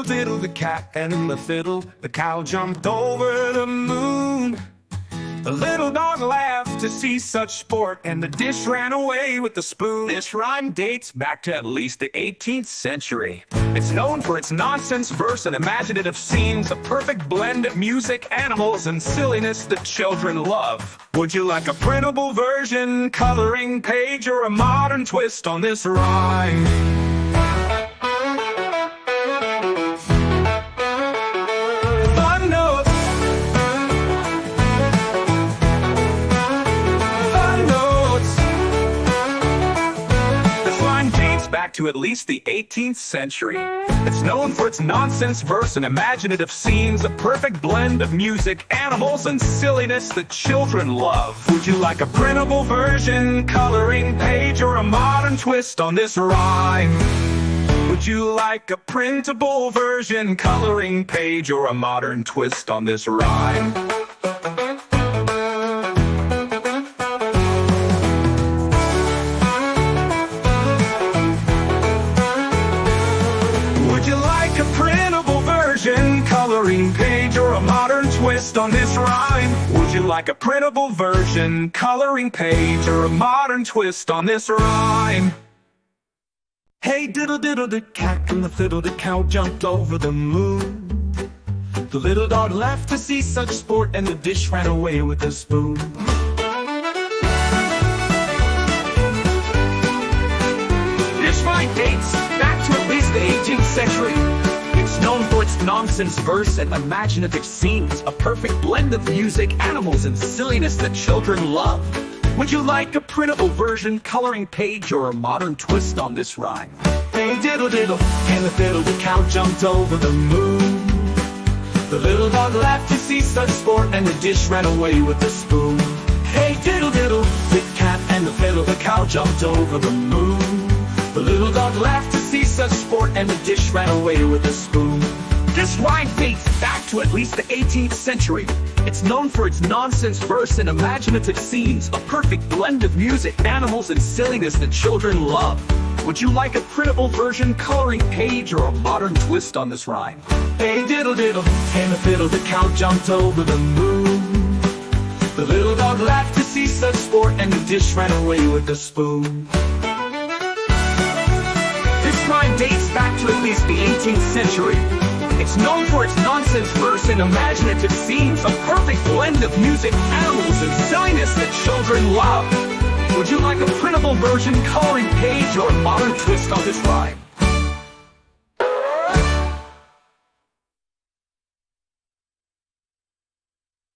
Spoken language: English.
diddle diddle, the cat and the fiddle. The cow jumped over the moon. The little dog laughed to see such sport, and the dish ran away with the spoon. This rhyme dates back to at least the 18th century. It's known for its nonsense verse and imaginative scenes, a perfect blend of music, animals, and silliness that children love. Would you like a printable version, coloring page, or a modern twist on this rhyme? Back to at least the 18th century. It's known for its nonsense verse and imaginative scenes, a perfect blend of music, animals, and silliness that children love. Would you like a printable version, coloring page, or a modern twist on this rhyme? Would you like a printable version, coloring page, or a modern twist on this rhyme? Coloring page, or a modern twist on this rhyme? Would you like a printable version, coloring page, or a modern twist on this rhyme? Hey diddle diddle, the cat and the fiddle, the cow jumped over the moon. The little dog laughed to see such sport, and the dish ran away with the spoon. This rhyme dates back to at least the 18th century. It's known for its nonsense verse and imaginative scenes, a perfect blend of music, animals, and silliness that children love. Would you like a printable version, coloring page, or a modern twist on this rhyme? Hey diddle diddle, and the fiddle, the cow jumped over the moon. The little dog laughed to see such sport, and the dish ran away with the spoon. Hey diddle diddle, the cat and the fiddle, the cow jumped over the moon. The little dog laughed to see such sport, and the dish ran away with a spoon. This rhyme dates back to at least the 18th century. It's known for its nonsense verse and imaginative scenes, a perfect blend of music, animals, and silliness that children love. Would you like a printable version, coloring page, or a modern twist on this rhyme? Hey diddle diddle, and the fiddle, the cow jumped over the moon. The little dog laughed to see such sport, and the dish ran away with the spoon. This rhyme dates back to at least the 18th century. It's known for its nonsense verse and imaginative scenes, a perfect blend of music, animals, and silliness that children love. Would you like a printable version, coloring page, or a modern twist on this rhyme?